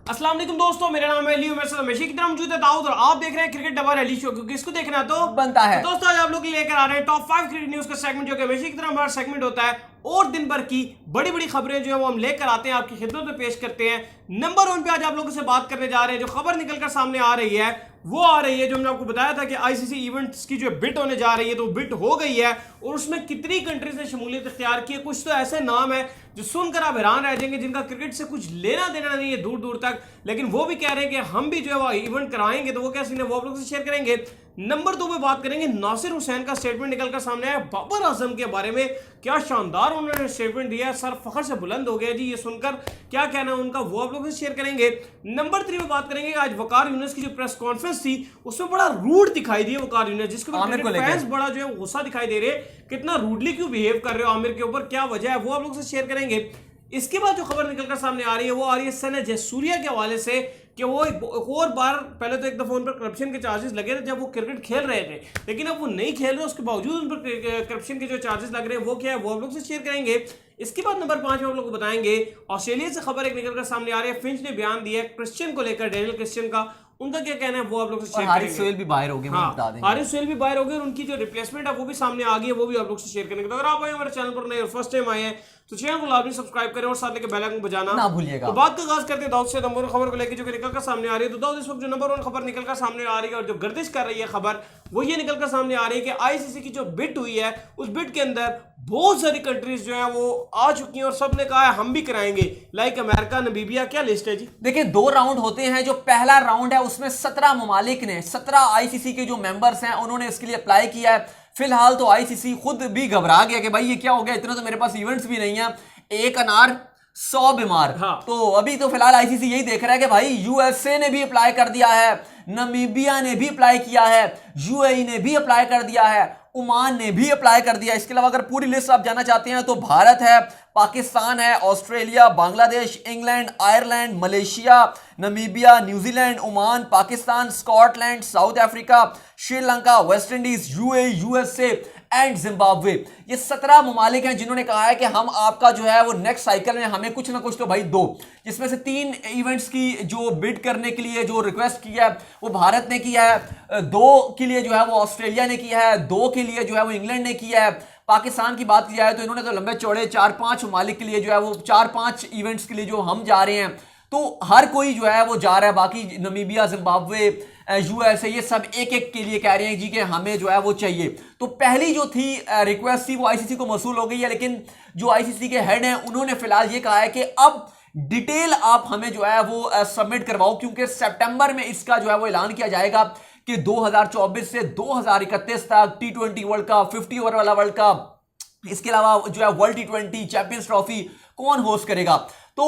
अस्सलाम वालेकुम दोस्तों, मेरा नाम है लियो, मेरे साथ हमेशा की तरह मौजूद है दाऊद और आप देख रहे हैं क्रिकेट डबर अली शो। क्योंकि इसको देखना तो बनता है। तो दोस्तों आज आप लोग लेकर आ रहे हैं टॉप 5 क्रिकेट न्यूज का सेगमेंट, जो कि हमेशा की तरह हमारा सेगमेंट होता है और दिन भर की बड़ी बड़ी खबरें जो है वो हम लेकर आते हैं, आपकी खिदमत में पेश करते हैं। नंबर 1 पे आज आप लोगों से बात करने जा रहे हैं। जो खबर निकलकर सामने आ रही है वो आ रही है, जो हमने आपको बताया था कि आईसीसी इवेंट्स की जो बिट होने जा रही है, तो बिट हो गई है और उसमें कितनी कंट्रीज ने शमूलियत इख्तियार की है। कुछ तो ऐसे नाम है जो सुनकर आप हैरान रह जाएंगे, जिनका क्रिकेट से कुछ लेना देना नहीं है दूर दूर तक, लेकिन वो भी कह रहे हैं कि हम भी जो है वो इवेंट कराएंगे। तो वो क्या सीन है वो आप लोगों से शेयर करेंगे। नंबर 2 पे बात करेंगे, नासिर हुसैन का स्टेटमेंट निकलकर सामने आया बाबर आजम के बारे में। क्या शानदार उन्होंने स्टेटमेंट दिया है, सर फखर से बुलंद हो गया जी ये सुनकर। क्या कहना है उनका वो आप लोगों से शेयर करेंगे। नंबर 3 पे बात करेंगे, आज वकार यूनिस की जो प्रेस कॉन्फ्रेंस थी उसमें बड़ा रूड दिखाई दी है वकार यूनिस, जिसके ऊपर फैंस बड़ा जो है गुस्सा दिखाई दे रहे हैं। कितना रूडली क्यों बिहेव कर रहे हो आमिर के ऊपर, क्या वजह है वो आप लोगों से शेयर करेंगे। इसके बाद जो खबर निकलकर सामने आ रही है वो आ रही है सना जयसूर्या के हवाले से कि वो एक और बार, पहले तो एक दफा उन पर करप्शन के चार्जेस लगे थे जब वो क्रिकेट खेल रहे थे, लेकिन अब वो नहीं खेल रहे, उसके बावजूद उन पर करप्शन के जो चार्जेस लग रहे हैं वो क्या है वो आप लोग से शेयर करेंगे। इसके बाद नंबर 5 में आप लोग को बताएंगे, ऑस्ट्रेलिया से खबर एक निकलकर सामने आ रही है। फिंच ने बयान दिया है क्रिश्चियन को लेकर, डेनियल क्रिश्चियन का, उनका क्या कहना है वो आप लोग से शेयर करेंगे। हारिस सोहेल भी बाहर हो गए, बता दें। हारिस सोहेल भी बाहर हो गए और उनकी जो रिप्लेसमेंट है वो भी सामने आ गई है, वो भी आप लोग से शेयर करेंगे। तो अगर आप आए हमारे चैनल पर नए और फर्स्ट टाइम आए हैं तो चैनल को लाजमी सब्सक्राइब करें और साथ लेके बेल आइकन बजाना ना भूलिएगा। तो बात का आगाज करते हैं दाऊद से नंबर खबर को लेकर जो कि निकलकर सामने आ रही है। तो दाऊद इस वक्त जो नंबर 1 खबर निकलकर सामने आ रही है और जो गर्दिश कर रही है खबर वो ये निकलकर सामने आ रही है कि आईसीसी की जो बिट हुई है उस बिट के अंदर बहुत सारी कंट्रीज जो है वो आ चुकी हैं और सब ने कहा है हम भी कराएंगे, लाइक अमेरिका, नमीबिया। क्या लिस्ट है जी? देखिए 2 राउंड होते हैं। जो पहला राउंड है उसमें 17 ममालिक ने, 17 आईसीसी के जो मेंबर्स हैं उन्होंने इसके लिए अप्लाई किया है। फिलहाल तो आईसीसी खुद भी घबरा गया कि भाई ये क्या हो गया, इतना तो मेरे पास इवेंट्स भी नहीं है, एक अनार 100 बीमार। हाँ। तो अभी तो फिलहाल आईसीसी यही देख रहा है कि भाई यूएसए ने भी अप्लाई कर दिया है, नमीबिया ने भी अप्लाई किया है, यूएई ने भी अप्लाई कर दिया है, ओमान ने भी अप्लाई कर दिया। इसके अलावा अगर पूरी लिस्ट आप जानना चाहते हैं तो भारत है, पाकिस्तान है, Australia, Bangladesh, England, Ireland, Malaysia, Namibia, New Zealand, Oman, Pakistan, Scotland, south Africa, Sri Lanka, West Indies, UAE, USA and Zimbabwe. ये 17 ममालिक हैं जिन्होंने कहा है कि हम आपका जो है वो नेक्स्ट साइकिल में हमें कुछ ना कुछ तो भाई दो। जिसमें से 3 इवेंट्स की जो बिड करने के लिए जो रिक्वेस्ट किया है वो भारत ने किया है, 2 के लिए जो है वो ऑस्ट्रेलिया ने किया है, 2 के लिए जो है वो इंग्लैंड ने किया है। पाकिस्तान की बात की जाए तो इन्होंने तो लंबे चौड़े 4-5 ममालिक के लिए जो है वो 4-5 इवेंट्स के लिए जो हम जा रहे हैं, तो हर कोई जो है वो जा रहा है। बाकी नमीबिया, जिम्बाब्वे, यूएसए, ये सब एक एक के लिए कह रहे हैं जी कि हमें जो है वो चाहिए। तो पहली जो थी रिक्वेस्ट थी वो आईसीसी को मौसूल हो गई है, लेकिन जो आईसीसी के हेड हैं उन्होंने फिलहाल ये कहा है कि अब डिटेल आप हमें जो है वो सबमिट करवाओ, क्योंकि सितंबर में इसका जो है वो ऐलान किया जाएगा कि 2024 से 2031 तक T20 वर्ल्ड कप, 50 ओवर वाला वर्ल्ड कप, इसके अलावा जो है वर्ल्ड T20 चैंपियंस ट्रॉफी कौन होस्ट करेगा। तो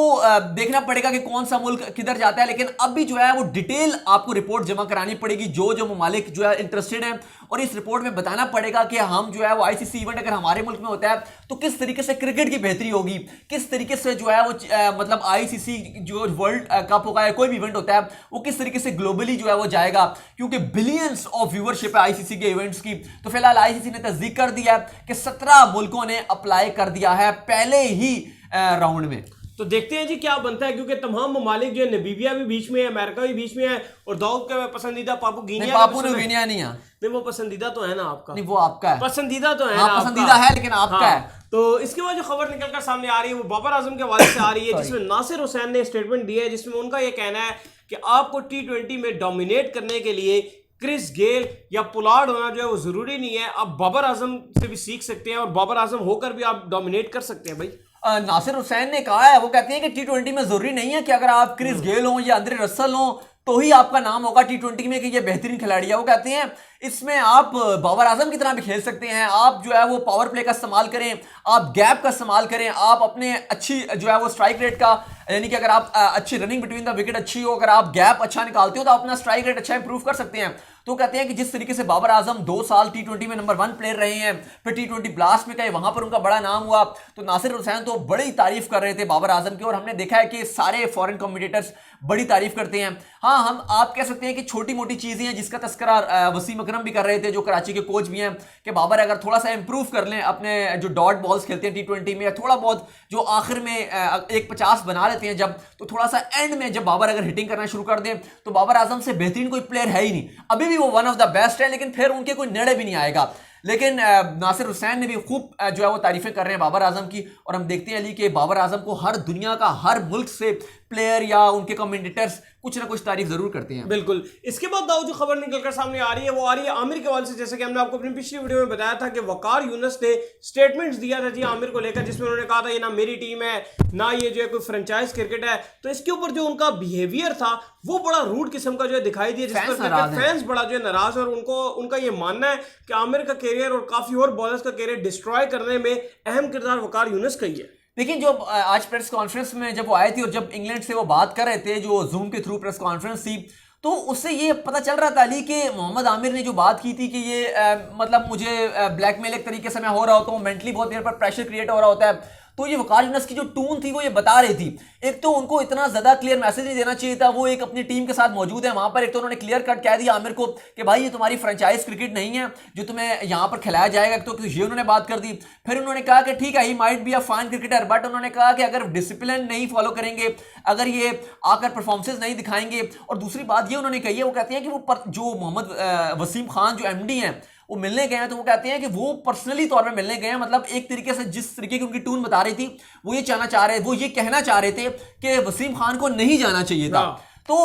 देखना पड़ेगा कि कौन सा मुल्क किधर जाता है, लेकिन अब भी जो है वो डिटेल आपको रिपोर्ट जमा करानी पड़ेगी जो जो ममालिक जो है इंटरेस्टेड हैं, और इस रिपोर्ट में बताना पड़ेगा कि हम जो है वो आईसीसी इवेंट अगर हमारे मुल्क में होता है तो किस तरीके से क्रिकेट की बेहतरी होगी, किस तरीके से जो है वो मतलब आईसीसी जो वर्ल्ड कप होगा या कोई भी इवेंट होता है वो किस तरीके से ग्लोबली जो है वो जाएगा, क्योंकि बिलियंस ऑफ व्यूअरशिप है आईसीसी के इवेंट्स की। तो फिलहाल आईसीसी ने तस्दीक कर दिया है कि 17 मुल्कों ने अप्लाई कर दिया है पहले ही राउंड में। तो देखते हैं जी क्या बनता है, क्योंकि तमाम ममालिक जो है, नमीबिया भी बीच में है, अमेरिका भी बीच में है और दाऊद का पसंदीदा पापू गिनिया। पापू गिनिया नहीं है, नहीं वो पसंदीदा तो है ना आपका, नहीं वो आपका है, पसंदीदा तो है हाँ, ना पसंदीदा है लेकिन आपका है। तो इसके बाद जो खबर निकलकर सामने आ रही है वो बाबर आजम के हवाले से आ रही है, जिसमें नासिर हुसैन ने स्टेटमेंट दिया है, जिसमें उनका यह कहना है कि आपको T20 में डोमिनेट करने के लिए क्रिस गेल या पुलार्ड होना जो है वो जरूरी नहीं है, आप बाबर आजम से भी सीख सकते हैं और बाबर आजम होकर भी आप डोमिनेट कर सकते हैं। भाई नासिर हुसैन ने कहा है, वो कहते हैं कि T20 में जरूरी नहीं है कि अगर आप क्रिस गेल हो या अंद्रे रसल हो तो ही आपका नाम होगा T20 में कि ये बेहतरीन खिलाड़ी है। वो कहते हैं इसमें आप बाबर आजम की तरह भी खेल सकते हैं, आप जो है वो पावर प्ले का इस्तेमाल करें, आप गैप का इस्तेमाल करें, आप अपने अच्छी जो है वो स्ट्राइक रेट का, यानी कि अगर आप अच्छी रनिंग बिटवीन द विकेट अच्छी हो, अगर आप गैप अच्छा निकालते हो तो अपना स्ट्राइक रेट अच्छा इंप्रूव कर सकते हैं। तो कहते हैं कि जिस तरीके से बाबर आजम 2 साल T20 में नंबर 1 प्लेयर रहे हैं, फिर T20 ब्लास्ट में गए, वहां पर उनका बड़ा नाम हुआ, तो नासिर हुसैन तो बड़ी तारीफ कर रहे थे बाबर आजम की, और हमने देखा है कि सारे फॉरेन कमेंटेटर्स बड़ी तारीफ करते हैं। हाँ, हम आप कह सकते हैं कि छोटी मोटी चीजें हैं जिसका तस्करा वसीम अकरम भी कर रहे थे, जो कराची के कोच भी हैं, कि बाबर अगर थोड़ा सा इंप्रूव कर लें अपने जो डॉट बॉल्स खेलते हैं T20 में, थोड़ा बहुत जो आखिर में 150 बना लेते हैं जब, तो थोड़ा सा एंड में जब बाबर अगर हिटिंग करना शुरू कर दें तो बाबर आजम से बेहतरीन कोई प्लेयर है ही नहीं। अभी भी वो वन ऑफ द बेस्ट है, लेकिन फिर उनके कोई नेड़े भी नहीं आएगा। लेकिन नासिर हुसैन ने भी खूब जो है वो तारीफें कर रहे हैं बाबर आजम की, और हम देखते हैं अली कि बाबर आजम को हर दुनिया का हर मुल्क से प्लेयर या उनके कमेंटेटर्स कुछ ना कुछ तारीफ जरूर करते हैं। बिल्कुल। इसके बाद दाऊद जो खबर निकलकर सामने आ रही है वो आ रही है आमिर के हवाले से। जैसे कि हमने आपको अपनी पिछली वीडियो में बताया था कि वकार यूनुस ने स्टेटमेंट्स दिया था जी आमिर को लेकर, जिसमें उन्होंने कहा था ये ना मेरी टीम है ना ये जो है कोई फ्रेंचाइज क्रिकेट है। तो इसके ऊपर जो उनका बिहेवियर था वो बड़ा रूड किस्म का जो है दिखाई दिया, जिस पर फैंस बड़ा जो है नाराज है, और उनका ये मानना है कि आमिर का कैरियर और काफी और बॉलर्स का कैरियर डिस्ट्रॉय करने में अहम किरदार वकार यूनुस का ही है। लेकिन जो आज प्रेस कॉन्फ्रेंस में जब वो आए थे और जब इंग्लैंड से वो बात कर रहे थे, जो जूम के थ्रू प्रेस कॉन्फ्रेंस थी, तो उससे ये पता चल रहा था अली कि मोहम्मद आमिर ने जो बात की थी कि ये मतलब मुझे ब्लैकमेल एक तरीके से मैं हो रहा होता हूँ, मेंटली बहुत मेरे पर प्रेशर क्रिएट हो रहा होता है, तो ये वकार यूनुस की जो टून थी वो ये बता रही थी। एक तो उनको इतना ज्यादा क्लियर मैसेज नहीं देना चाहिए था, वो एक अपनी टीम के साथ मौजूद है वहां पर, एक तो उन्होंने क्लियर कट कह दिया आमिर को कि भाई ये तुम्हारी फ्रेंचाइज क्रिकेट नहीं है जो तुम्हें यहां पर खिलाया जाएगा, तो ये उन्होंने बात कर दी। फिर उन्होंने कहा कि ठीक है he might be a fine cricketer, but उन्होंने कहा कि अगर डिसिप्लिन नहीं फॉलो करेंगे, अगर ये आकर परफॉर्मेंसेज नहीं दिखाएंगे, और दूसरी बात ये उन्होंने कही है, वो कहते हैं कि वो जो मोहम्मद वसीम खान जो MD हैं वो मिलने गए हैं, तो वो कहते हैं कि वो पर्सनली तौर पे मिलने गए हैं, मतलब एक तरीके से जिस तरीके की उनकी टून बता रही थी वो ये कहना चाह रहे थे कि वसीम खान को नहीं जाना चाहिए था। तो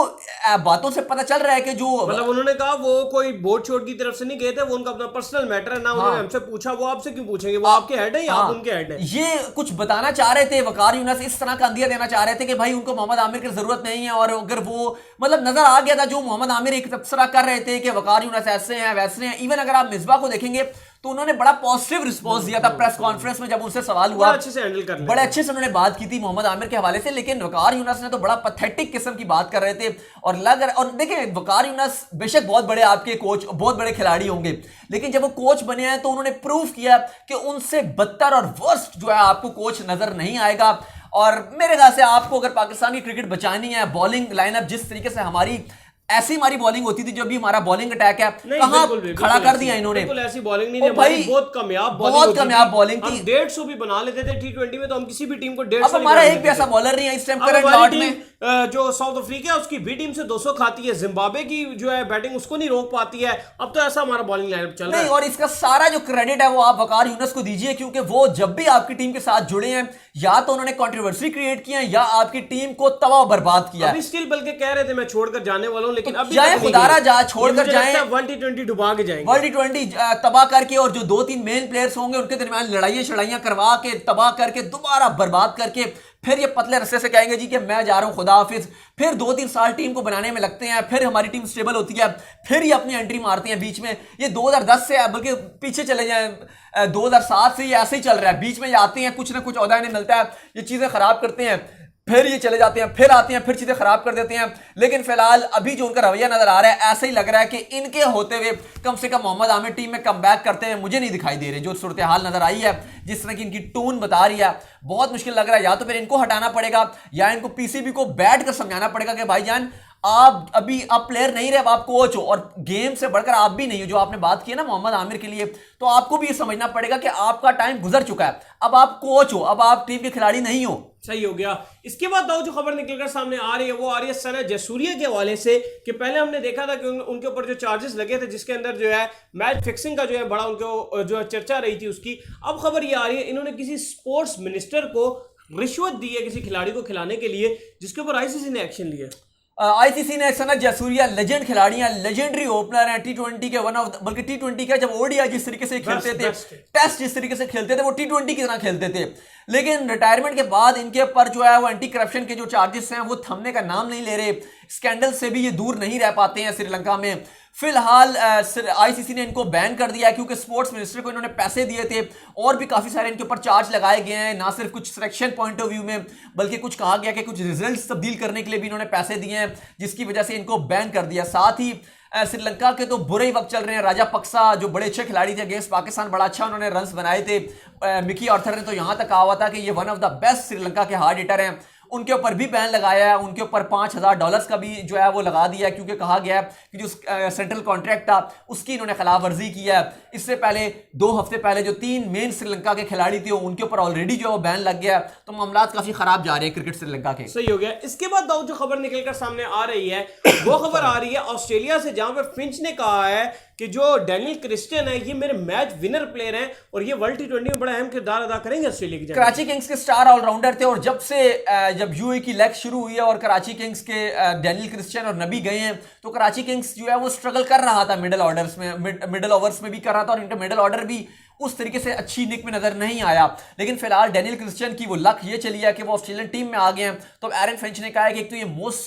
बातों से पता चल रहा है कि जो मतलब उन्होंने कहा वो कोई बोर्ड छोड़ की तरफ से नहीं गए थे, वो उनका अपना पर्सनल मैटर है ना। उन्होंने हमसे पूछा, वो आपसे क्यों पूछेंगे, वो आपके हेड है या आप उनके हेड है। ये कुछ बताना चाह रहे थे वकार यूनुस, इस तरह का अंदिया देना चाह रहे थे कि भाई उनको मोहम्मद आमिर की जरूरत नहीं है, और अगर वो मतलब नजर आ गया था जो मोहम्मद आमिर एक तबसरा कर रहे थे कि वकार यूनुस ऐसे हैं वैसे हैं। इवन अगर आप मिसबा को देखेंगे तो उन्होंने बड़ा पॉजिटिव रिस्पांस दिया था प्रेस कॉन्फ्रेंस में, जब उनसे सवाल हुआ अच्छे से हैंडल कर बड़े अच्छे से उन्होंने बात की थी मोहम्मद आमिर के हवाले से। लेकिन वकार यूनुस ने तो बड़ा पैथेटिक किस्म की बात कर रहे थे, और देखिए वकार यूनुस बेशक बहुत बड़े आपके कोच, बहुत बड़े खिलाड़ी होंगे, लेकिन जब वो कोच बने हैं तो उन्होंने प्रूव किया कि उनसे बदतर और वर्स्ट जो है आपको कोच नजर नहीं आएगा। और मेरे ख्याल से आपको अगर पाकिस्तान की क्रिकेट बचानी है, बॉलिंग लाइनअप जिस तरीके से हमारी ऐसी हमारी बॉलिंग होती थी, जो भी हमारा बॉलिंग अटैक है कहां खड़ा कर दिया इन्होंने। बिल्कुल ऐसी बॉलिंग नहीं है भाई, बहुत कमयाब बॉलिंग थी। 150 भी बना लेते थे T20 में, तो हम किसी भी टीम को 150। अब हमारा एक भी ऐसा बॉलर नहीं है इस टाइम करंट लॉट में। जो साउथ अफ्रीका है उसकी बी टीम से 200 खाती है, जिम्बाब्वे की जो है बैटिंग उसको नहीं रोक पाती है। अब तो ऐसा हमारा बॉलिंग लाइनअप चल रहा है। और इसका सारा जो क्रेडिट है वो आप वकार यूनुस को दीजिए, क्योंकि वो जब भी आपकी टीम के साथ जुड़े हैं या तो उन्होंने कंट्रोवर्सी क्रिएट किया या आपकी टीम को तबाह बर्बाद किया। अभी स्टिल बल्कि कह रहे थे मैं छोड़कर जाने वाला हूं, लेकिन अभी जा छोड़कर जाएं, वर्ल्ड T20 डुबा के जाएंगे, वर्ल्ड T20 तबाह करके, और जो 2-3 मेन प्लेयर्स होंगे उनके दरमियान लड़ाइयां करवा के तबाह करके दोबारा बर्बाद करके फिर ये पतले रस्से से कहेंगे जी कि मैं जा रहा हूं खुदा हाफिज। फिर 2-3 साल टीम को बनाने में लगते हैं, फिर हमारी टीम स्टेबल होती है, फिर ये अपनी एंट्री मारते हैं बीच में। ये 2010 से बल्कि पीछे चले जाएं 2007 से ये ऐसे ही चल रहा है, बीच में ये आते हैं, कुछ ना कुछ ओहदा इन्हें मिलता है, ये चीजें खराब करते हैं, फिर ये चले जाते हैं, फिर आते हैं, फिर चीजें खराब कर देते हैं। लेकिन फिलहाल अभी जो उनका रवैया नजर आ रहा है, ऐसा ही लग रहा है कि इनके होते हुए कम से कम मोहम्मद आमिर टीम में कमबैक करते हुए मुझे नहीं दिखाई दे रहे। जो सूरत हाल नजर आई है, जिस तरह की इनकी टून बता रही है, बहुत मुश्किल लग रहा है। या तो फिर इनको हटाना पड़ेगा या इनको PCB को बैठ कर समझाना पड़ेगा कि भाईजान आप अभी आप प्लेयर नहीं रहे, अब आप कोच हो, और गेम से बढ़कर आप भी नहीं हो। जो आपने बात की है ना मोहम्मद आमिर के लिए, तो आपको भी ये समझना पड़ेगा कि आपका टाइम गुजर चुका है, अब आप कोच हो, अब आप टीम के खिलाड़ी नहीं हो। सही हो गया। इसके बाद दाऊद जो खबर निकलकर सामने आ रही है वो आ रही है सना जयसूर्या के हवाले से, कि पहले हमने देखा था कि उनके ऊपर जो चार्जेस लगे थे, जिसके अंदर जो है मैच फिक्सिंग का जो है बड़ा उनको जो है चर्चा रही थी उसकी। अब खबर ये आ रही है इन्होंने किसी स्पोर्ट्स मिनिस्टर को रिश्वत दी है किसी खिलाड़ी को खिलाने के लिए, जिसके ऊपर ICC ने एक्शन लिया। आईसीसी ने सना जयसूर्या लेजेंड खिलाड़ी हैं, लेजेंडरी ओपनर हैं, T20 के बल्कि T20 का जब ODI जिस तरीके से खेलते थे, टेस्ट जिस तरीके से खेलते थे, वो T20 की तरह खेलते थे। लेकिन रिटायरमेंट के बाद इनके ऊपर जो है वो एंटी करप्शन के जो चार्जेस हैं वो थमने का नाम नहीं ले रहे। स्कैंडल से भी ये दूर नहीं रह पाते हैं श्रीलंका में। फिलहाल आईसीसी ने इनको बैन कर दिया है क्योंकि स्पोर्ट्स मिनिस्टर को इन्होंने पैसे दिए थे और भी काफी सारे इनके ऊपर चार्ज लगाए गए हैं, ना सिर्फ कुछ सिलेक्शन पॉइंट ऑफ व्यू में बल्कि कुछ कहा गया कि कुछ रिजल्ट्स तब्दील करने के लिए भी इन्होंने पैसे दिए हैं, जिसकी वजह से इनको बैन कर दिया। साथ ही श्रीलंका के तो बुरे ही वक्त चल रहे हैं। राजा पक्सा जो बड़े अच्छे खिलाड़ी थे अगेंस्ट पाकिस्तान, बड़ा अच्छा उन्होंने रन्स बनाए थे। मिकी आर्थर ने तो यहां तक कहा हुआ था कि ये one of the best Sri Lanka के हार्ड हिटर हैं, उनके ऊपर भी बैन लगाया है। उनके ऊपर $5,000 का भी जो है वो लगा दिया है क्योंकि कहा गया है कि जो सेंट्रल कॉन्ट्रैक्ट था उसकी इन्होंने खिलाफ वर्जी की है। इससे पहले 2 हफ्ते पहले जो 3 मेन श्रीलंका के खिलाड़ी थे उनके ऊपर ऑलरेडी जो है बैन लग गया है। तो मामला काफी खराब जा रहे हैं क्रिकेट श्रीलंका के। सही हो गया। इसके बाद दाऊद जो खबर निकलकर सामने आ रही है वो खबर आ रही है ऑस्ट्रेलिया से, जहां पर फिंच ने कहा है कि जो डैनियल क्रिस्टियन है ये मेरे मैच विनर प्लेयर हैं और ये वर्ल्ड T20 में बड़ा अहम किरदार अदा करेंगे ऑस्ट्रेलिया की। कराची किंग्स के स्टार ऑलराउंडर थे और जब यूएई की लेग शुरू हुई है और कराची किंग्स के डैनियल क्रिस्टियन और नबी गए हैं तो कराची किंग्स जो है वो स्ट्रगल कर रहा था मिडिल ओवर्स में भी कर रहा था और इनका मिडिल ऑर्डर भी उस तरीके से अच्छी निक में नजर नहीं आया। लेकिन फिलहाल डैनियल क्रिस्टियन की वो लक ये चली है कि वो ऑस्ट्रेलियन टीम में आ गए हैं। तो एरन फिंच ने कहा है कि एक तो ये मोस्ट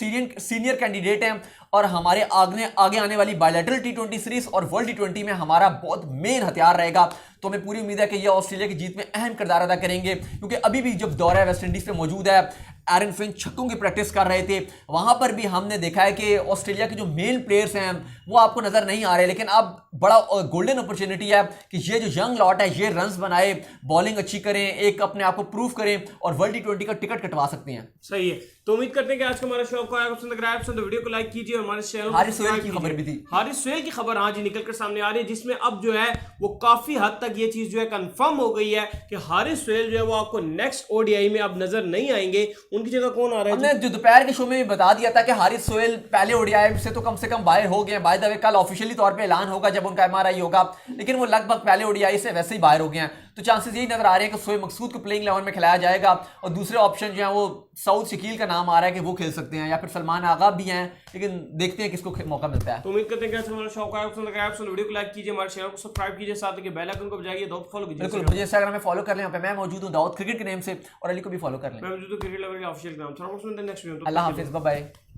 सीनियर कैंडिडेट हैं और हमारे आगे आने वाली बायलैटरल T20 सीरीज और वर्ल्ड T20 में हमारा बहुत मेन हथियार रहेगा। तो हमें पूरी उम्मीद है कि ये ऑस्ट्रेलिया की जीत में अहम किरदार अदा करेंगे क्योंकि अभी भी जब दौरा वेस्ट इंडीज पे मौजूद है, एरन फिंच छक्कों की प्रैक्टिस कर रहे थे, वहां पर भी हमने देखा है कि ऑस्ट्रेलिया के जो मेन प्लेयर्स हैं वो आपको नजर नहीं आ रहे। लेकिन अब बड़ा गोल्डन अपॉर्चुनिटी है कि ये जो यंग लॉट है ये रन्स बनाए, बॉलिंग अच्छी करें, एक अपने आप को प्रूव करें और वर्ल्ड T20 का टिकट कटवा सकते हैं। सही है। तो उम्मीद करते हैं कि आज का हमारा शो आपको आया पसंद लग रहा है। पसंद तो वीडियो को लाइक कीजिए और हमारे चैनल हारिस सोहेल की खबर भी थी। हारिस सोहेल की खबर आज ही निकल कर सामने आ रही है जिसमें अब जो है वो काफी हद तक ये चीज जो है कंफर्म हो गई है कि हारिस सोहेल जो है वो आपको नेक्स्ट ओडीआई में अब नजर नहीं आएंगे। उनकी जगह कौन आ रहा है? हमने जो दोपहर के शो में भी बता दिया था कि हारिस सोहेल पहले ओडीआई से तो कम से कम बाहर हो गए। बाय द वे कल ऑफिशियली तौर पे ऐलान होगा जब उनका MRI होगा, लेकिन वो लगभग पहले ओडीआई से वैसे ही बाहर हो गए हैं। तो चांसेस यही नजर आ रहे हैं कि शोएब मकसूद को प्लेइंग 11 में खिलाया जाएगा और दूसरे ऑप्शन जो है वो साउथ शकील का नाम आ रहा है कि वो खेल सकते हैं या फिर सलमान आगा भी हैं, लेकिन देखते हैं किसको मौका मिलता है। तो उम्मीद करते हैं कि हमारा शो आपको पसंद लगा है। वीडियो को लाइक कीजिए, हमारे चैनल को सब्सक्राइब कीजिए, साथ ही बेल आइकन को बजाइए, दाऊद फॉलो कीजिए। बिल्कुल, मुझे इंस्टाग्राम में फॉलो कर लें, यहाँ पे मैं मौजूद हूँ दाऊद क्रिकेट के नेम से, और अली को भी फॉलो कर लें। मैं मौजूद हूँ क्रिकेट लवर के ऑफिशियल नाम। Next video. अल्लाह हाफिज़, बाय बाय।